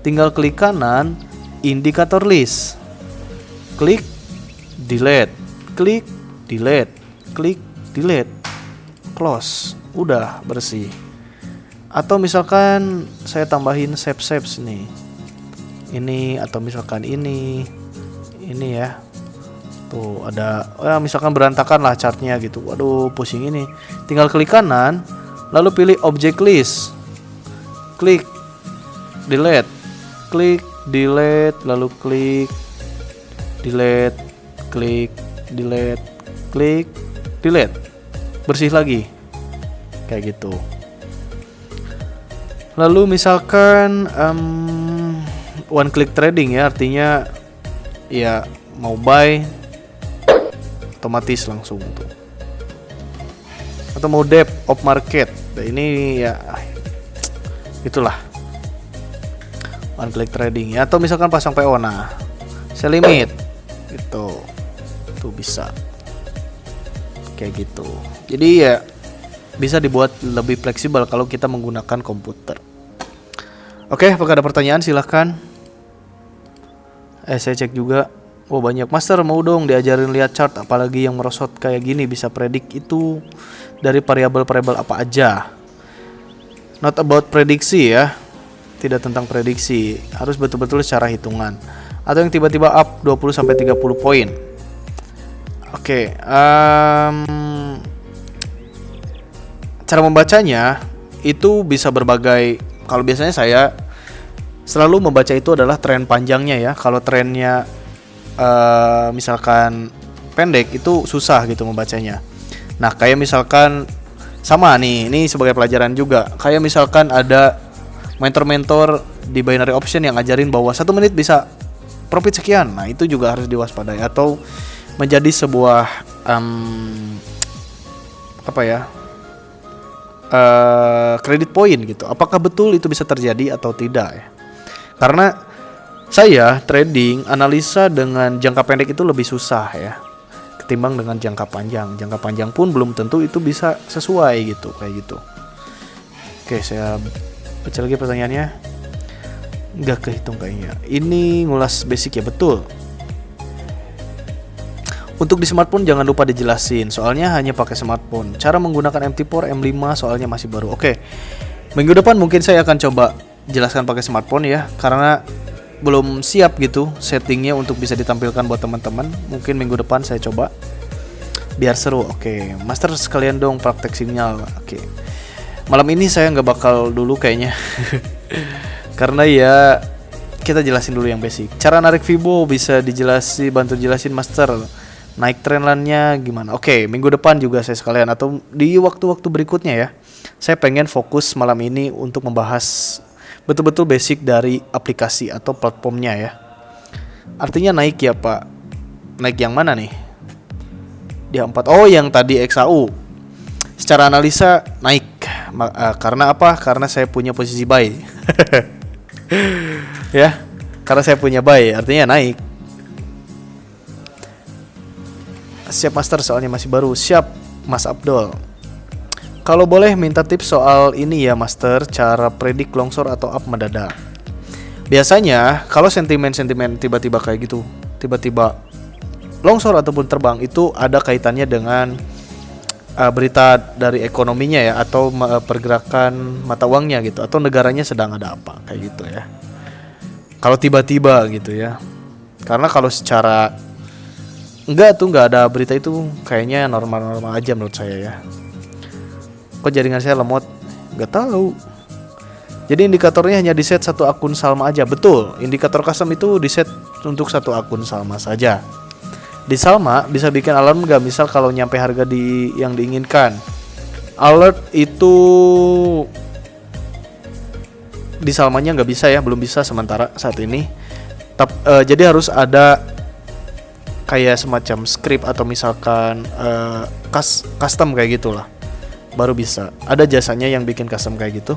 tinggal klik kanan indikator list. Klik delete. Klik delete, klik delete, close, udah bersih. Atau misalkan saya tambahin shapes nih, ini atau misalkan ini ya, tuh ada, misalkan berantakan lah chartnya gitu, waduh pusing ini. Tinggal klik kanan, lalu pilih object list, klik delete, lalu klik delete, klik delete, klik delete, bersih lagi kayak gitu. Lalu misalkan one click trading ya, artinya ya mau buy otomatis langsung tuh. Atau mau depth of market, nah, ini ya itulah one click trading ya. Atau misalkan pasang PO, nah sell limit gitu, tuh bisa kayak gitu. Jadi ya bisa dibuat lebih fleksibel kalau kita menggunakan komputer. Oke, apakah ada pertanyaan? Silahkan. Saya cek juga. Oh banyak. Master, mau dong diajarin lihat chart, apalagi yang merosot kayak gini, bisa predik itu dari variabel-variabel apa aja. Not about prediksi ya, tidak tentang prediksi, harus betul-betul secara hitungan. Atau yang tiba-tiba up 20-30 poin. Oke, cara membacanya itu bisa berbagai. Kalau biasanya saya selalu membaca itu adalah tren panjangnya ya. Kalau trennya misalkan pendek itu susah gitu membacanya. Nah, kayak misalkan sama nih, ini sebagai pelajaran juga. Kayak misalkan ada mentor-mentor di binary option yang ngajarin bahwa 1 menit bisa profit sekian. Nah, itu juga harus diwaspadai atau menjadi sebuah kredit point gitu. Apakah betul itu bisa terjadi atau tidak ya? Karena saya trading analisa dengan jangka pendek itu lebih susah ya ketimbang dengan jangka panjang. Jangka panjang pun belum tentu itu bisa sesuai gitu, kayak gitu. Oke, saya baca lagi pertanyaannya. Nggak kehitung kayaknya. Ini ngulas basic ya, betul. Untuk di smartphone jangan lupa dijelasin, soalnya hanya pakai smartphone. Cara menggunakan MT4, M5 soalnya masih baru. Oke, minggu depan mungkin saya akan coba jelaskan pakai smartphone ya, karena belum siap gitu settingnya untuk bisa ditampilkan buat teman-teman. Mungkin minggu depan saya coba biar seru. Oke, master sekalian dong praktek sinyal. Oke, malam ini saya nggak bakal dulu kayaknya karena ya kita jelasin dulu yang basic. Cara narik Fibo bisa bantu jelasin master. Naik trend line-nya gimana? Oke, minggu depan juga saya sekalian atau di waktu-waktu berikutnya ya. Saya pengen fokus malam ini untuk membahas betul-betul basic dari aplikasi atau platformnya ya. Artinya naik ya Pak. Naik yang mana nih? Dia 4. Oh, yang tadi XAU. Secara analisa naik. Karena apa? Karena saya punya posisi buy. Ya. Karena saya punya buy, artinya naik. Siap master, soalnya masih baru. Siap Mas Abdul. Kalau boleh minta tips soal ini ya master, cara predik longsor atau up mendadak. Biasanya kalau sentimen tiba-tiba kayak gitu, tiba-tiba longsor ataupun terbang, itu ada kaitannya dengan berita dari ekonominya ya, atau pergerakan mata uangnya gitu, atau negaranya sedang ada apa kayak gitu ya. Kalau tiba-tiba gitu ya. Karena kalau secara nggak ada berita itu kayaknya normal-normal aja menurut saya ya. Kok jaringan saya lemot? Nggak tahu. Jadi indikatornya hanya di set satu akun Salma aja. Betul, indikator custom itu di set untuk satu akun Salma saja. Di Salma bisa bikin alarm nggak? Misal kalau nyampe harga yang diinginkan. Alert itu di Salmanya nggak bisa ya, belum bisa sementara saat ini. Jadi harus ada kayak semacam script atau misalkan custom kayak gitulah, baru bisa. Ada jasanya yang bikin custom kayak gitu.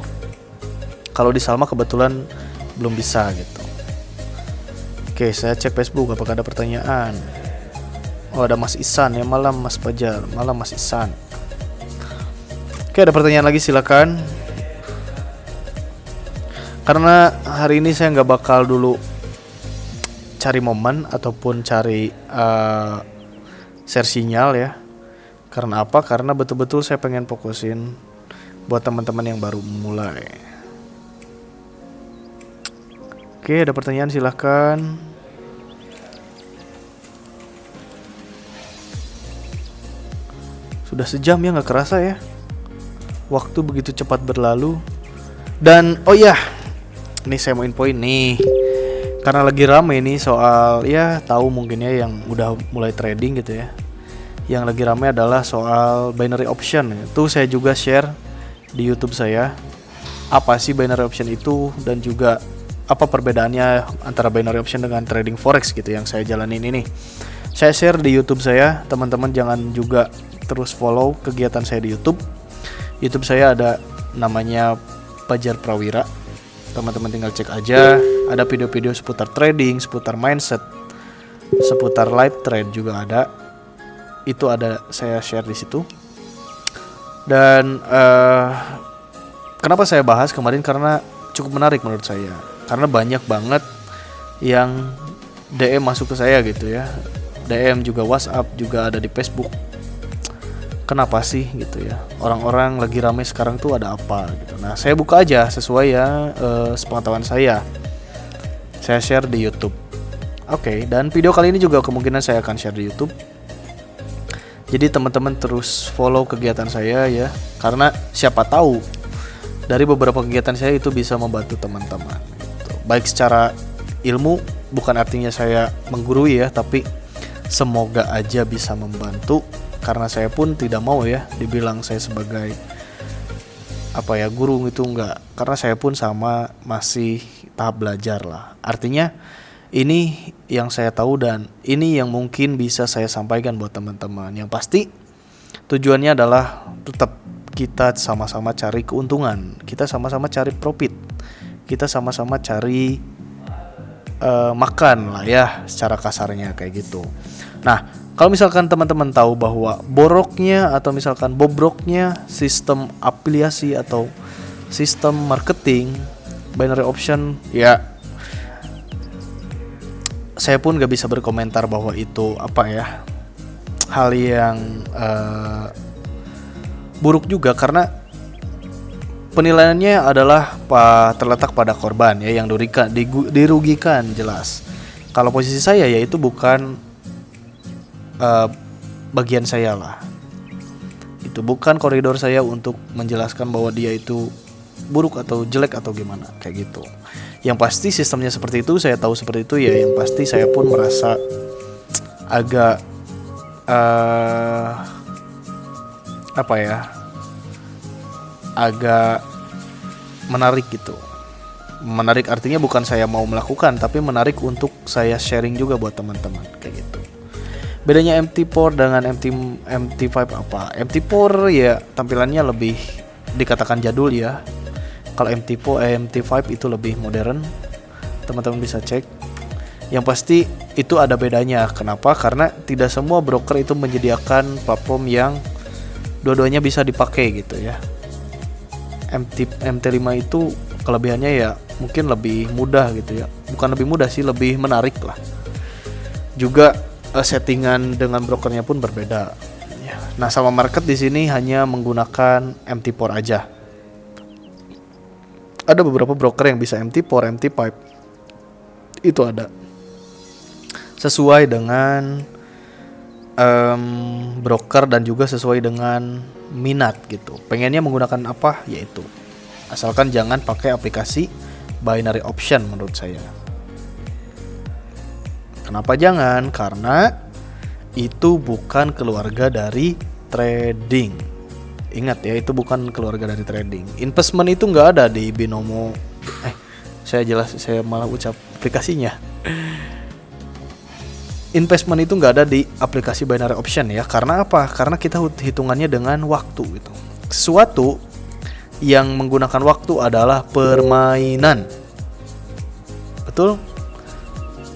Kalau di Salma kebetulan belum bisa gitu. Oke, saya cek Facebook apakah ada pertanyaan. Oh, ada Mas Isan ya. Malam Mas Fajar. Malam Mas Isan. Oke, ada pertanyaan lagi silakan. Karena hari ini saya nggak bakal dulu cari momen ataupun cari share sinyal ya. Karena apa? Karena betul-betul saya pengen fokusin buat teman-teman yang baru mulai. Oke, ada pertanyaan silahkan. Sudah sejam ya, nggak kerasa ya. Waktu begitu cepat berlalu. Dan oh ya, ini saya mau infoin nih. Karena lagi rame nih soal, ya tahu mungkin ya yang udah mulai trading gitu ya. Yang lagi rame adalah soal binary option. Itu saya juga share di YouTube saya. Apa sih binary option itu dan juga apa perbedaannya antara binary option dengan trading forex gitu yang saya jalanin ini. Saya share di YouTube saya. Teman-teman jangan juga terus follow kegiatan saya di YouTube. YouTube saya ada namanya Fajar Prawira. Teman-teman tinggal cek aja, ada video-video seputar trading, seputar mindset, seputar live trade juga ada. Itu ada saya share di situ. Dan kenapa saya bahas kemarin, karena cukup menarik menurut saya. Karena banyak banget yang DM masuk ke saya gitu ya. DM juga WhatsApp, juga ada di Facebook. Kenapa sih gitu ya, orang-orang lagi ramai sekarang tuh ada apa gitu. Nah, saya buka aja sesuai ya sepengetahuan saya share di YouTube. Oke, dan video kali ini juga kemungkinan saya akan share di YouTube. Jadi teman-teman terus follow kegiatan saya ya, karena siapa tahu dari beberapa kegiatan saya itu bisa membantu teman-teman gitu. Baik secara ilmu bukan artinya saya menggurui ya, tapi semoga aja bisa membantu, karena saya pun tidak mau ya dibilang saya sebagai guru itu enggak, karena saya pun sama masih tahap belajar lah. Artinya ini yang saya tahu dan ini yang mungkin bisa saya sampaikan buat teman-teman. Yang pasti tujuannya adalah tetap kita sama-sama cari keuntungan, kita sama-sama cari profit, kita sama-sama cari makan lah ya, secara kasarnya kayak gitu. Nah, kalau misalkan teman-teman tahu bahwa boroknya atau misalkan bobroknya sistem afiliasi atau sistem marketing binary option, ya saya pun gak bisa berkomentar bahwa itu hal yang buruk juga, karena penilaiannya adalah terletak pada korban ya, yang dirugikan jelas. Kalau posisi saya ya itu bukan bagian saya lah. Itu bukan koridor saya untuk menjelaskan bahwa dia itu buruk atau jelek atau gimana kayak gitu. Yang pasti sistemnya seperti itu, saya tahu seperti itu ya. Yang pasti saya pun merasa agak agak menarik gitu. Menarik artinya bukan saya mau melakukan, tapi menarik untuk saya sharing juga buat teman-teman kayak gitu. Bedanya MT4 dengan MT5 apa? MT4 ya tampilannya lebih dikatakan jadul ya. Kalau MT5 itu lebih modern. Teman-teman bisa cek. Yang pasti itu ada bedanya. Kenapa? Karena tidak semua broker itu menyediakan platform yang dua-duanya bisa dipakai gitu ya. MT5 itu kelebihannya ya mungkin lebih mudah gitu ya. Bukan lebih mudah sih, lebih menarik lah. Juga settingan dengan brokernya pun berbeda. Nah, sama market di sini hanya menggunakan MT4 aja. Ada beberapa broker yang bisa MT4, MT5. Itu ada. Sesuai dengan broker dan juga sesuai dengan minat gitu. Pengennya menggunakan apa? Yaitu asalkan jangan pakai aplikasi binary option menurut saya. Kenapa jangan? Karena itu bukan keluarga dari trading. Ingat ya, itu bukan keluarga dari trading. Investment itu nggak ada di Binomo. Saya malah ucap aplikasinya. Investment itu nggak ada di aplikasi binary option ya. Karena apa? Karena kita hitungannya dengan waktu gitu. Sesuatu yang menggunakan waktu adalah permainan. Betul?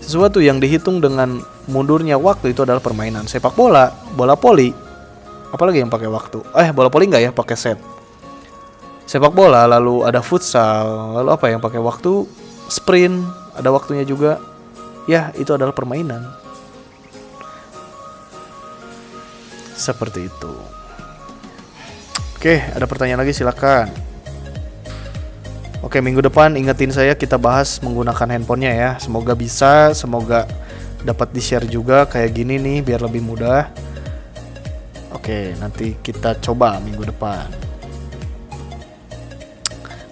Sesuatu yang dihitung dengan mundurnya waktu itu adalah permainan. Sepak bola, bola voli, apalagi yang pakai waktu? Bola voli nggak ya, pakai set. Sepak bola, lalu ada futsal, lalu apa yang pakai waktu? Sprint, ada waktunya juga. Ya, itu adalah permainan. Seperti itu. Oke, ada pertanyaan lagi silakan. Oke, minggu depan ingetin saya kita bahas menggunakan handphonenya ya. Semoga bisa, semoga dapat di-share juga kayak gini nih biar lebih mudah. Oke, nanti kita coba minggu depan.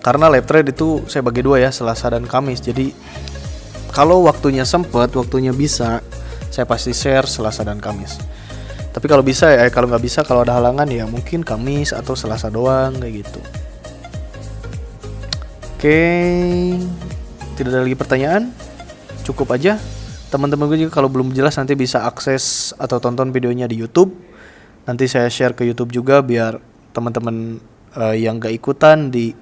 Karena live trade itu saya bagi dua ya, Selasa dan Kamis. Jadi kalau waktunya sempet, waktunya bisa, saya pasti share Selasa dan Kamis. Tapi kalau bisa kalau nggak bisa, kalau ada halangan ya mungkin Kamis atau Selasa doang kayak gitu. Oke, tidak ada lagi pertanyaan, cukup aja. Teman-teman gue juga kalau belum jelas nanti bisa akses atau tonton videonya di YouTube. Nanti saya share ke YouTube juga biar teman-teman yang nggak ikutan di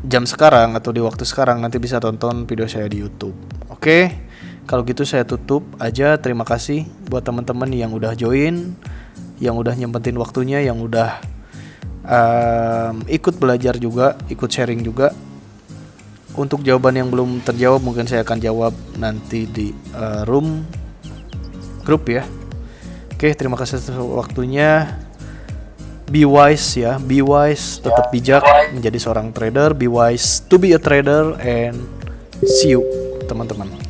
jam sekarang atau di waktu sekarang nanti bisa tonton video saya di YouTube. Oke. Kalau gitu saya tutup aja. Terima kasih buat teman-teman yang udah join, yang udah nyempetin waktunya, yang udah ikut belajar juga, ikut sharing juga. Untuk jawaban yang belum terjawab mungkin saya akan jawab nanti di room grup ya. Oke, terima kasih atas waktunya. Be wise ya, be wise, tetap bijak menjadi seorang trader. Be wise to be a trader and see you teman-teman.